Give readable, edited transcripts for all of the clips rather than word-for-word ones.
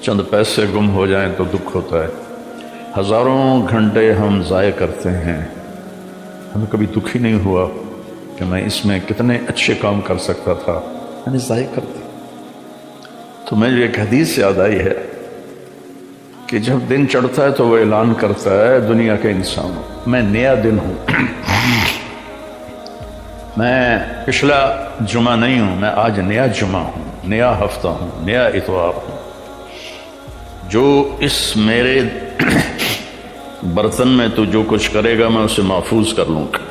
چند پیسے گم ہو جائیں تو دکھ ہوتا ہے، ہزاروں گھنٹے ہم ضائع کرتے ہیں، ہمیں کبھی دکھ ہی نہیں ہوا کہ میں اس میں کتنے اچھے کام کر سکتا تھا، میں نے ضائع کر دی۔ تو مجھے ایک حدیث یاد آئی ہے کہ جب دن چڑھتا ہے تو وہ اعلان کرتا ہے دنیا کے انسانوں، میں نیا دن ہوں، میں پچھلا جمعہ نہیں ہوں، میں آج نیا جمعہ ہوں، نیا ہفتہ ہوں، نیا اتوار ہوں۔ جو اس میرے برتن میں تو جو کچھ کرے گا میں اسے محفوظ کر لوں گا،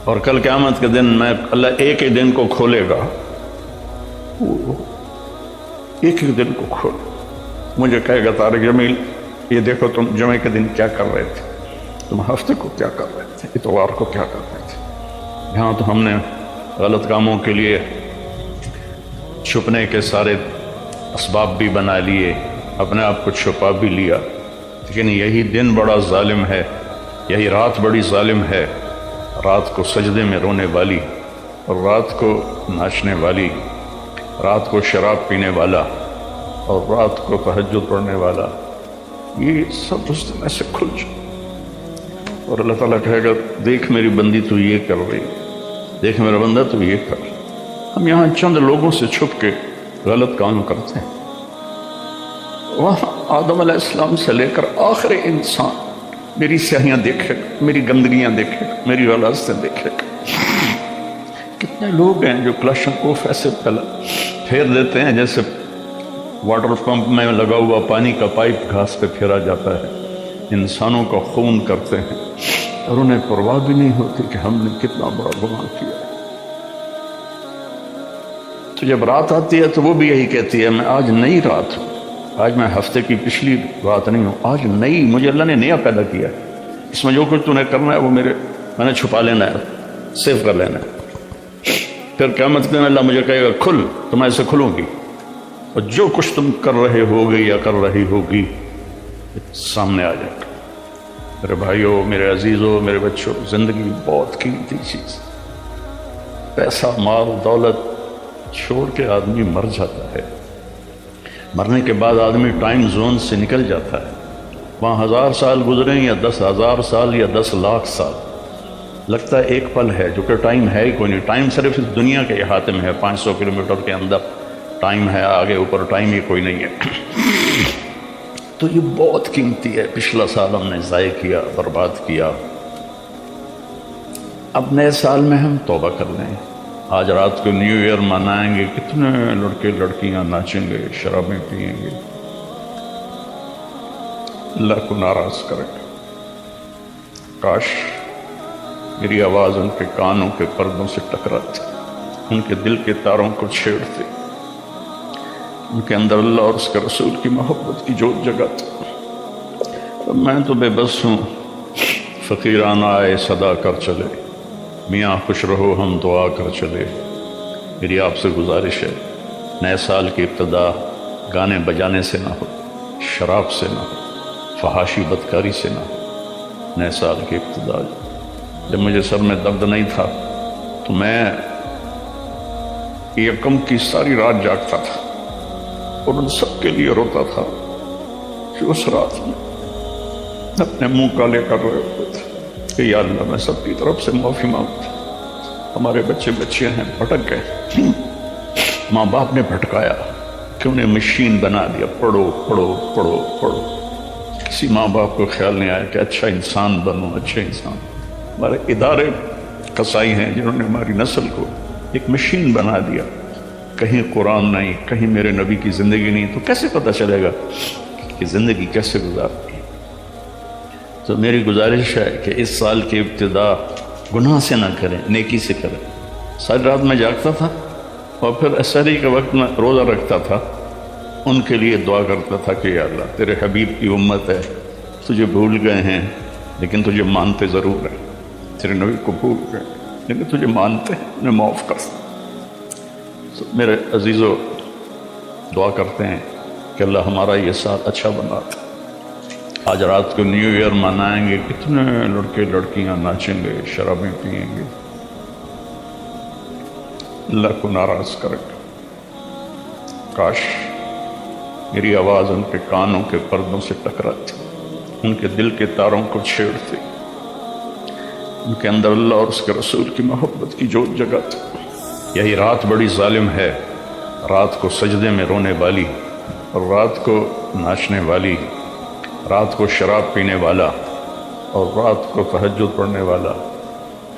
اور کل قیامت کے دن میں اللہ ایک ہی دن کو کھولے گا، ایک ہی دن کو کھول مجھے کہے گا طارق جمیل یہ دیکھو تم جمعے کے دن کیا کر رہے تھے، تم ہفتے کو کیا کر رہے تھے، اتوار کو کیا کر رہے تھے۔ یہاں تو ہم نے غلط کاموں کے لیے چھپنے کے سارے اسباب بھی بنا لیے، اپنے آپ کو چھپا بھی لیا، لیکن یہی دن بڑا ظالم ہے، یہی رات بڑی ظالم ہے، رات کو سجدے میں رونے والی، اور رات کو ناچنے والی، رات کو شراب پینے والا، اور رات کو تہجد پڑھنے والا، یہ سب اس دن ایسے کھل جائے، اور اللہ تعالیٰ کہے گا دیکھ میری بندی تو یہ کر رہی، دیکھ میرا بندہ تو یہ کر۔ ہم یہاں چند لوگوں سے چھپ کے غلط کام کرتے ہیں، وہاں آدم علیہ السلام سے لے کر آخر انسان میری سیاہیاں دیکھے گا، میری گندگیاں دیکھے گا، میری غلاظتیں دیکھے گا۔ کتنے لوگ ہیں جو کلاشنکوف ایسے پھیر دیتے ہیں جیسے واٹر پمپ میں لگا ہوا پانی کا پائپ گھاس پہ پھیرا جاتا ہے، انسانوں کا خون کرتے ہیں اور انہیں پرواہ بھی نہیں ہوتی کہ ہم نے کتنا بڑا گناہ کیا۔ تو جب رات آتی ہے تو وہ بھی یہی کہتی ہے میں آج نئی رات ہوں، آج میں ہفتے کی پچھلی رات نہیں ہوں، آج نئی، مجھے اللہ نے نیا پیدا کیا ہے، اس میں جو کچھ تو نے کرنا ہے وہ میں نے چھپا لینا ہے، سیو کر لینا ہے۔ پھر قیامت کے دن اللہ مجھے کہے گا کھل، تو میں اسے کھلوں گی، اور جو کچھ تم کر رہے ہوگے یا کر رہی ہوگی سامنے آ جائے گا۔ میرے بھائیوں، میرے عزیزوں، میرے بچوں، زندگی بہت قیمتی چیز، پیسہ مال دولت چھوڑ کے آدمی مر جاتا ہے، مرنے کے بعد آدمی ٹائم زون سے نکل جاتا ہے، وہاں 1000 سال گزریں یا 10,000 سال یا 10 لاکھ سال، لگتا ہے ایک پل ہے، جو کہ ٹائم ہے ہی کوئی نہیں، ٹائم صرف اس دنیا کے احاطے میں ہے، 500 کلومیٹر کے اندر ٹائم ہے، آگے اوپر ٹائم ہی کوئی نہیں ہے۔ تو یہ بہت قیمتی ہے، پچھلا سال ہم نے ضائع کیا، برباد کیا، اب نئے سال میں ہم توبہ کر لیں۔ آج رات کو نیو ایئر منائیں گے، کتنے لڑکے لڑکیاں ناچیں گے، شرابیں پئیں گے، اللہ کو ناراض کریں گے۔ کاش میری آواز ان کے کانوں کے پردوں سے ٹکراتی، ان کے دل کے تاروں کو چھیڑتے، ان کے اندر اللہ اور اس کے رسول کی محبت کی جوت جگاتی۔ میں تو بے بس ہوں، فقیرانہ آئے صدا کر چلے، میاں خوش رہو ہم دعا کر چلے۔ میری آپ سے گزارش ہے، نئے سال کی ابتدا گانے بجانے سے نہ ہو، شراب سے نہ ہو، فحاشی بدکاری سے نہ ہو۔ نئے سال کی ابتدا، جب مجھے سر میں درد نہیں تھا تو میں یکم کی ساری رات جاگتا تھا اور ان سب کے لیے روتا تھا کہ اس رات میں اپنے منہ کالے کر رہے ہوتے تھے کہ یا اللہ میں سب کی طرف سے معافی مانگتا، ہمارے بچے بچیاں ہیں بھٹک گئے، ماں باپ نے بھٹکایا کہ انہیں مشین بنا دیا، پڑھو پڑھو پڑھو پڑھو، کسی ماں باپ کو خیال نہیں آیا کہ اچھا انسان بنو، اچھے انسان۔ ہمارے ادارے قصائی ہیں جنہوں نے ہماری نسل کو ایک مشین بنا دیا، کہیں قرآن نہیں، کہیں میرے نبی کی زندگی نہیں، تو کیسے پتہ چلے گا کہ زندگی کیسے گزارتی ہے؟ تو میری گزارش ہے کہ اس سال کی ابتدا گناہ سے نہ کریں، نیکی سے کریں۔ ساری رات میں جاگتا تھا اور پھر عصری کے وقت میں روزہ رکھتا تھا، ان کے لیے دعا کرتا تھا کہ یا اللہ تیرے حبیب کی امت ہے، تجھے بھول گئے ہیں لیکن تجھے مانتے ضرور ہیں، تیرے نبی کو بھول گئے لیکن تجھے مانتے ہیں، انہیں معاف کر۔ تو میرے عزیزو، دعا کرتے ہیں کہ اللہ ہمارا یہ سال اچھا بنا دے۔ آج رات کو نیو ایئر منائیں گے، کتنے لڑکے لڑکیاں ناچیں گے، شرابیں پئیں گے، اللہ کو ناراض کریں گے۔ کاش میری آواز ان کے کانوں کے پردوں سے ٹکراتی، ان کے دل کے تاروں کو چھیڑتی، ان کے اندر اللہ اور اس کے رسول کی محبت کی جوت جگاتی۔ یہی رات بڑی ظالم ہے، رات کو سجدے میں رونے والی، اور رات کو ناچنے والی، رات کو شراب پینے والا، اور رات کو تہجد پڑھنے والا،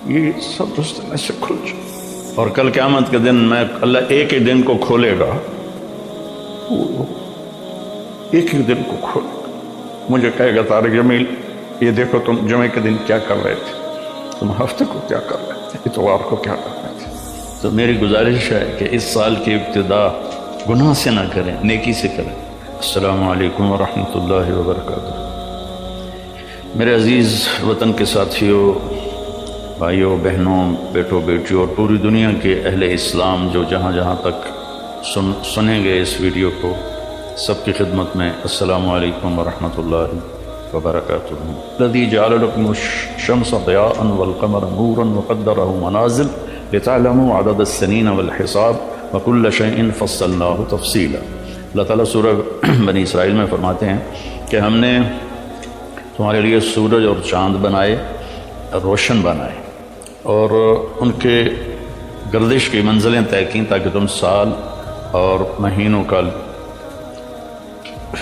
یہ سب اس دن سے کھل جائے۔ اور کل قیامت کے دن میں اللہ ایک ہی دن کو کھولے گا، ایک ہی دن کو کھولے گا۔ مجھے کہے گا طارق جمیل یہ دیکھو تم جمعے کے دن کیا کر رہے تھے، تم ہفتے کو کیا کر رہے تھے، اتوار کو کیا کر رہے تھے۔ تو میری گزارش ہے کہ اس سال کی ابتدا گناہ سے نہ کریں، نیکی سے کریں۔ السلام علیکم ورحمۃ اللہ وبرکاتہ۔ میرے عزیز وطن کے ساتھیوں، بھائیوں، بہنوں، بیٹوں، بیٹیوں اور پوری دنیا کے اہل اسلام جو جہاں جہاں تک سنیں گے اس ویڈیو کو، سب کی خدمت میں السلام علیکم ورحمۃ اللہ وبرکاتہ۔ الذی جعل لکم الشمس ضیاء والقمر نورا وقدرہ منازل لتعلموا عدد السنین والحساب وکل شیء فصلناہ تفصیلا۔ اللہ تعالیٰ سورہ بنی اسرائیل میں فرماتے ہیں کہ ہم نے تمہارے لیے سورج اور چاند بنائے، روشن بنائے، اور ان کے گردش کی منزلیں طے کیں تاکہ تم سال اور مہینوں کا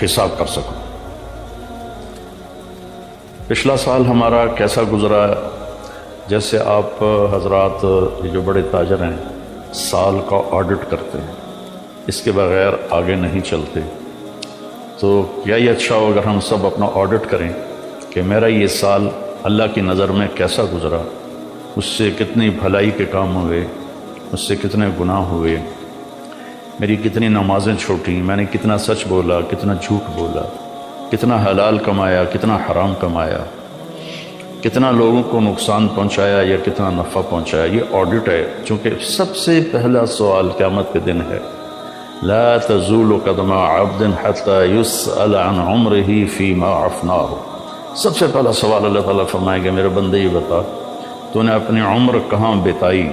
حساب کر سکو۔ پچھلا سال ہمارا کیسا گزرا؟ جیسے آپ حضرات جو بڑے تاجر ہیں سال کا آڈٹ کرتے ہیں، اس کے بغیر آگے نہیں چلتے، تو کیا یہ اچھا ہو اگر ہم سب اپنا آڈٹ کریں کہ میرا یہ سال اللہ کی نظر میں کیسا گزرا، اس سے کتنی بھلائی کے کام ہوئے، اس سے کتنے گناہ ہوئے، میری کتنی نمازیں چھوٹیں، میں نے کتنا سچ بولا، کتنا جھوٹ بولا، کتنا حلال کمایا، کتنا حرام کمایا، کتنا لوگوں کو نقصان پہنچایا یا کتنا نفع پہنچایا۔ یہ آڈٹ ہے، چونکہ سب سے پہلا سوال قیامت کے دن ہے، لا تزول قدم عبد حتى يسأل عن عمره فيما افناه۔ سب سے پہلا سوال اللہ تعالیٰ فرمائے گا، میرے بندے یہ بتا تو نے اپنی عمر کہاں بتائی،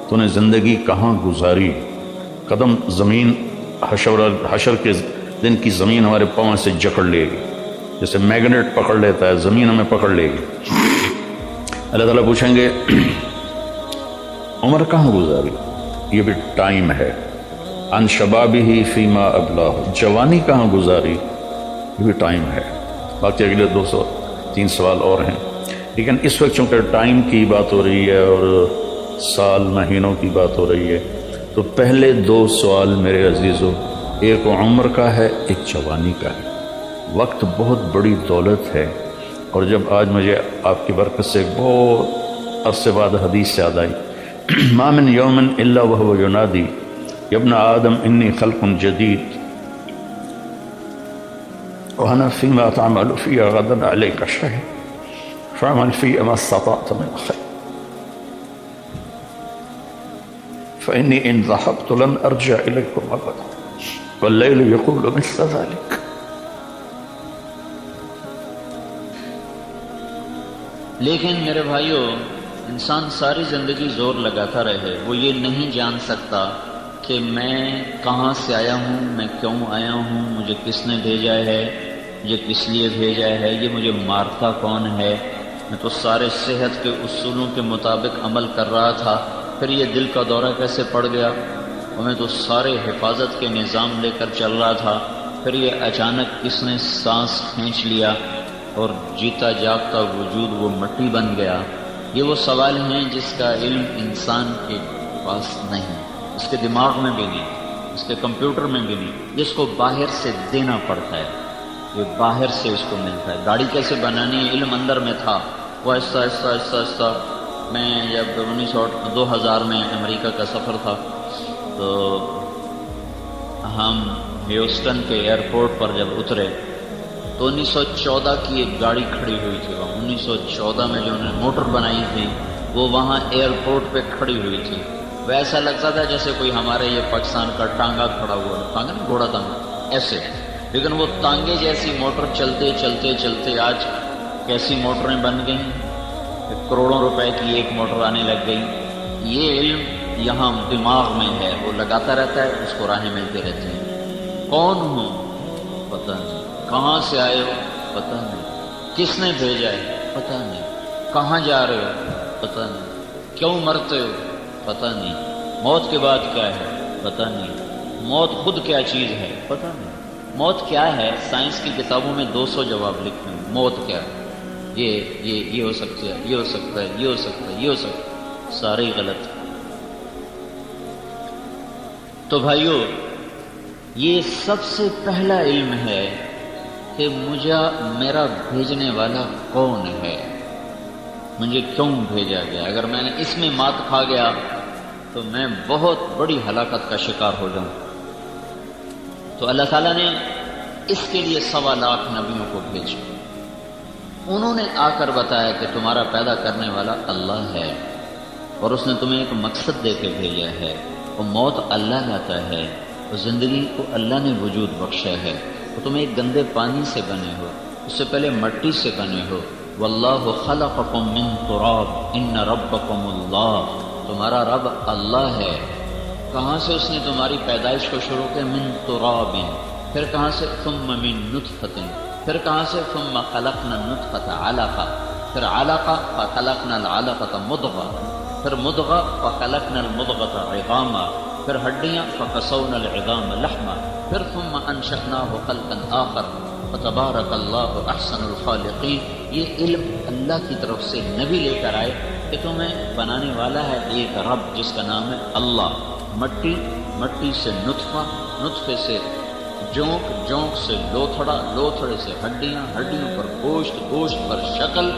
تو نے زندگی کہاں گزاری۔ قدم زمین حشر کے دن کی زمین ہمارے پاؤں سے جکڑ لے گی، جیسے میگنیٹ پکڑ لیتا ہے، زمین ہمیں پکڑ لے گی۔ اللہ تعالیٰ پوچھیں گے عمر کہاں گزاری، یہ بھی ٹائم ہے۔ عن شبابہ فیما ابلاہ، جوانی کہاں گزاری، یہ بھی ٹائم ہے۔ باقی اگلے 203 سوال اور ہیں، لیکن اس وقت چونکہ ٹائم کی بات ہو رہی ہے اور سال مہینوں کی بات ہو رہی ہے، تو پہلے 2 سوال میرے عزیزوں، ایک عمر کا ہے، ایک جوانی کا ہے۔ وقت بہت بڑی دولت ہے، اور جب آج مجھے آپ کی برکت سے ایک بہت عرصے بعد حدیث یاد آئی، ما من یوم الا وهو ینادی یا ابن آدم انی خلق جدید وانا فیما تعمل فی غدا علیک شہید فاعمل فی ما استطعت من خیر فانی ان ذهبت لن ارجع الیکم ابدا واللیل یقول مثل ذلك۔ لیکن میرے بھائیوں، انسان ساری زندگی زور لگاتا رہے، وہ یہ نہیں جان سکتا کہ میں کہاں سے آیا ہوں، میں کیوں آیا ہوں، مجھے کس نے بھیجا ہے، مجھے کس لیے بھیجا ہے، یہ مجھے مارتا کون ہے۔ میں تو سارے صحت کے اصولوں کے مطابق عمل کر رہا تھا، پھر یہ دل کا دورہ کیسے پڑ گیا، اور میں تو سارے حفاظت کے نظام لے کر چل رہا تھا، پھر یہ اچانک کس نے سانس کھینچ لیا اور جیتا جاگتا وجود وہ مٹی بن گیا۔ یہ وہ سوال ہیں جس کا علم انسان کے پاس نہیں، اس کے دماغ میں بھی نہیں، اس کے کمپیوٹر میں بھی نہیں، جس کو باہر سے دینا پڑتا ہے، یہ باہر سے اس کو ملتا ہے۔ گاڑی کیسے بنانی ہے علم اندر میں تھا، وہ آہستہ آہستہ آہستہ آہستہ۔ میں جب 2000 میں امریکہ کا سفر تھا، تو ہم ہیوسٹن کے ایئرپورٹ پر جب اترے تو 1914 کی ایک گاڑی کھڑی ہوئی تھی وہاں۔ 1914 میں جو انہوں نے موٹر بنائی تھی وہ وہاں ایئرپورٹ پہ کھڑی ہوئی تھی۔ وہ ایسا لگتا تھا جیسے کوئی ہمارے یہ پاکستان کا ٹانگا کھڑا ہوا، ٹانگا نہیں، گھوڑا ٹانگا ایسے، لیکن وہ ٹانگے جیسی موٹر چلتے چلتے چلتے آج کیسی موٹریں بن گئیں، کروڑوں روپے کی ایک موٹر آنے لگ گئی۔ یہ علم یہاں دماغ میں ہے، وہ لگاتا رہتا ہے، اس کو راہیں ملتے رہتی ہیں۔ کون ہوں پتہ نہیں، کہاں سے آئے ہو پتہ نہیں، کس نے بھیجا ہے پتہ نہیں، کہاں جا رہے ہو پتہ نہیں، کیوں مرتے ہو پتہ نہیں، موت کے بعد کیا ہے پتہ نہیں، موت خود کیا چیز ہے پتہ نہیں، موت کیا ہے سائنس کی کتابوں میں 200 جواب لکھے ہیں، موت کیا ہے، یہ ہو سکتا ہے، یہ ہو سکتا ہے، یہ ہو سکتا ہے، یہ ہو سکتا ہے، سارے غلط۔ تو بھائیو، یہ سب سے پہلا علم ہے کہ مجھے میرا بھیجنے والا کون ہے، مجھے کیوں بھیجا گیا۔ اگر میں نے اس میں مات کھا گیا تو میں بہت بڑی ہلاکت کا شکار ہو جاؤں۔ تو اللہ تعالیٰ نے اس کے لیے 1.25 لاکھ نبیوں کو بھیجا، انہوں نے آ کر بتایا کہ تمہارا پیدا کرنے والا اللہ ہے اور اس نے تمہیں ایک مقصد دے کے بھیجا ہے، اور موت اللہ لاتا ہے، اور زندگی کو اللہ نے وجود بخشا ہے، اور تم ایک گندے پانی سے بنے ہو، اس سے پہلے مٹی سے بنے ہو۔ واللہ خلقکم من تراب ان ربکم اللہ، تمہارا رب اللہ ہے۔ کہاں سے اس نے تمہاری پیدائش کو شروع کیا؟ من تراب، پھر کہاں سے؟ ثم من نطفۃ، پھر کہاں سے؟ ثم خلقنا النطفۃ علقہ، پھر علقہ فخلقنا العلقۃ مضغہ، پھر مضغہ فخلقنا المضغۃ عظاما، پھر ہڈیاں فکسونا العظام لحما، پھر ثم انشأناہ خلقا آخر فتبارک اللہ احسن الخالقین۔ یہ علم اللہ کی طرف سے نبی لے کر آئے کہ تمہیں بنانے والا ہے ایک رب جس کا نام ہے اللہ۔ مٹی سے نطفہ، نطفے سے جونک، جونک سے لوتھڑا، لوتھڑے سے ہڈیاں، ہڈیوں پر گوشت، گوشت پر شکل،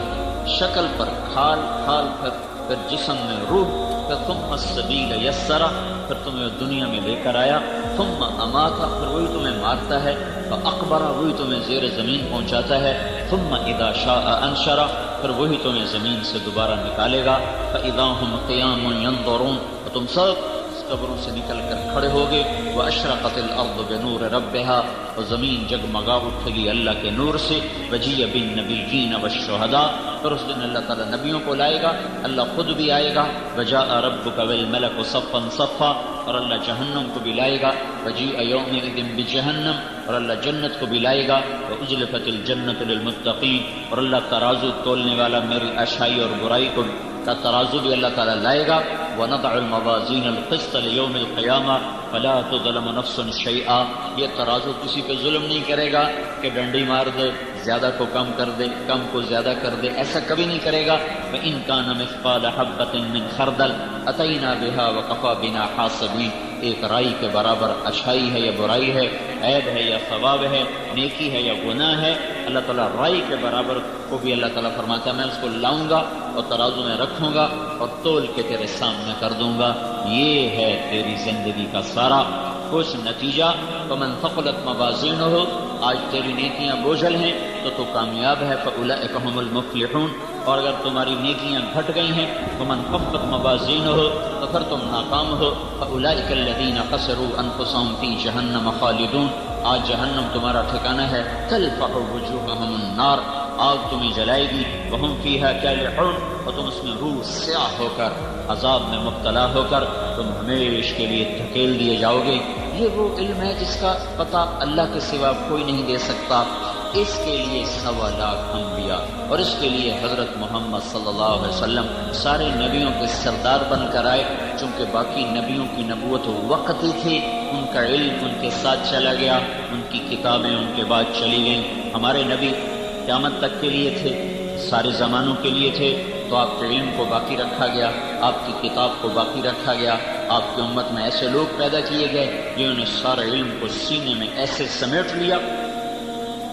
شکل پر کھال، کھال پھر جسم میں روح، پھر ثم السبیل یسرا، پھر تمہیں دنیا میں لے کر آیا، ثم اماتا، پھر وہی تمہیں مارتا ہے، فاقبرا، وہی تمہیں زیر زمین پہنچاتا ہے، ثم اذا شاء انشرا، پھر وہی تمہیں زمین سے دوبارہ نکالے گا، فاذا هم قیام ینظرون، اور تم سب قبروں سے نکل کر کھڑے ہوگے، واشرقت الارض بنور ربها، اور زمین جگمگا اٹھے گی اللہ کے نور سے، وجیء بالنبیین والشہداء، پھر اس دن اللہ تعالیٰ نبیوں کو لائے گا، اللہ خود بھی آئے گا، وجاء ربک والملک صفا صفا، اور اللہ جہنم کو بھی لائے گا، وجیء یومئذ بجہنم، اور اللہ جنت کو بھی لائے گا، وازلفت الجنۃ للمتقین، اور اللہ ترازو تولنے والا میری اچھائی اور برائی کو کا ترازو بھی اللہ تعالیٰ لائے گا، وَنَضَعُ الْمَوَازِينَ الْقِسْطَ لِيَوْمِ الْقِيَامَةِ فَلَا تُظْلَمُ نَفْسٌ شَيْئًا۔ یہ ترازو کسی پہ ظلم نہیں کرے گا کہ ڈنڈی مار دے، زیادہ کو کم کر دے، کم کو زیادہ کر دے، ایسا کبھی نہیں کرے گا۔ وَإِن كَانَ مِثْقَالَ حَبَّةٍ مِّنْ خَرْدَلٍ أَتَيْنَا بِهَا وَكَفَىٰ بِنَا حَاسِبِينَ۔ ایک رائی کے برابر اچھائی ہے یا برائی ہے، عیب ہے یا ثواب ہے، نیکی ہے یا گناہ ہے، اللہ تعالیٰ رائی کے برابر کو بھی اللہ تعالیٰ فرماتا ہے میں اس کو لاؤں گا اور ترازو میں رکھوں گا اور تول کے تیرے سامنے کر دوں گا۔ یہ ہے تیری زندگی کا سارا کچھ نتیجہ۔ فمن ثقلت موازینہ، آج تیری نیکیاں بوجھل ہیں تو کامیاب ہے، فاولئک هم المفلحون، اور اگر تمہاری نیکیاں گھٹ گئی ہیں، فمن خفت موازینہ، تو پھر تم ناکام ہو، فاولئک الذین خسروا انفسهم فی جہنم خالدون، آج جہنم تمہارا ٹھکانہ ہے، تلفح وجوہہم النار، آگ تمہیں جلائے گی، وہم فیہا کالحون، اور تم اس میں روح سیاہ ہو کر عذاب میں مبتلا ہو کر تم ہمیش کے لیے دھکیل دیے جاؤ گے۔ یہ وہ علم ہے جس کا پتہ اللہ کے سوا کوئی نہیں دے سکتا۔ اس کے لیے 1.25 لاکھ انبیاء اور اس کے لیے حضرت محمد صلی اللہ علیہ وسلم سارے نبیوں کے سردار بن کر آئے، چونکہ باقی نبیوں کی نبوت وقتی تھی، ان کا علم ان کے ساتھ چلا گیا، ان کی کتابیں ان کے بعد چلی گئیں۔ ہمارے نبی قیامت تک کے لیے تھے، سارے زمانوں کے لیے تھے، تو آپ کے علم کو باقی رکھا گیا، آپ کی کتاب کو باقی رکھا گیا، آپ کی امت میں ایسے لوگ پیدا کیے گئے جنہوں نے سارے علم کو سینے میں ایسے سمیٹ لیا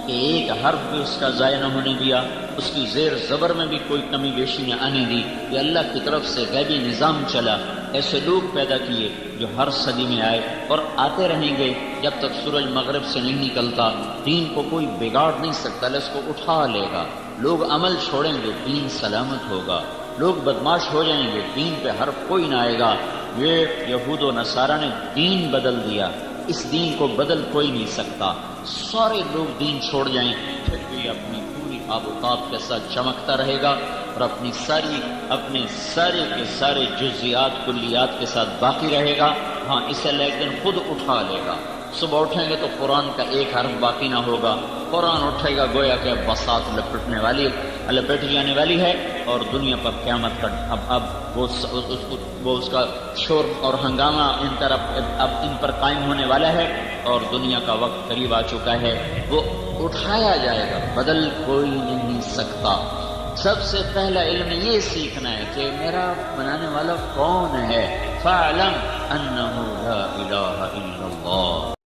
کہ ایک حرف بھی اس کا ضائع نہ ہونے دیا، اس کی زیر زبر میں بھی کوئی کمی بیشی نہ آنے دی۔ یہ اللہ کی طرف سے غیبی نظام چلا، ایسے لوگ پیدا کیے جو ہر صدی میں آئے اور آتے رہیں گے جب تک سورج مغرب سے نہیں نکلتا۔ دین کو کوئی بگاڑ نہیں سکتا، اللہ اس کو اٹھا لے گا۔ لوگ عمل چھوڑیں گے، دین سلامت ہوگا، لوگ بدماش ہو جائیں گے، دین پہ حرف کوئی نہ آئے گا۔ یہ یہود و نصارہ نے دین بدل دیا، اس دین کو بدل کوئی نہیں سکتا۔ سارے لوگ دین چھوڑ جائیں پھر بھی اپنی پوری آب و تاب کے ساتھ چمکتا رہے گا اور اپنے سارے کے سارے جزیات کلیات کے ساتھ باقی رہے گا۔ ہاں، اسے لیکن خود اٹھا لے گا، صبح اٹھیں گے تو قرآن کا ایک حرف باقی نہ ہوگا، قرآن اٹھے گا گویا کہ بساط لپٹ جانے والی ہے، اور دنیا پر قیامت کا اب وہ اس کا شور اور ہنگامہ اب ان پر قائم ہونے والا ہے، اور دنیا کا وقت قریب آ چکا ہے، وہ اٹھایا جائے گا، بدل کوئی نہیں سکتا۔ سب سے پہلا علم یہ سیکھنا ہے کہ میرا بنانے والا کون ہے، فَاعْلَمْ أَنَّهُ لَا إِلَٰهَ إِلَّا اللَّهُ۔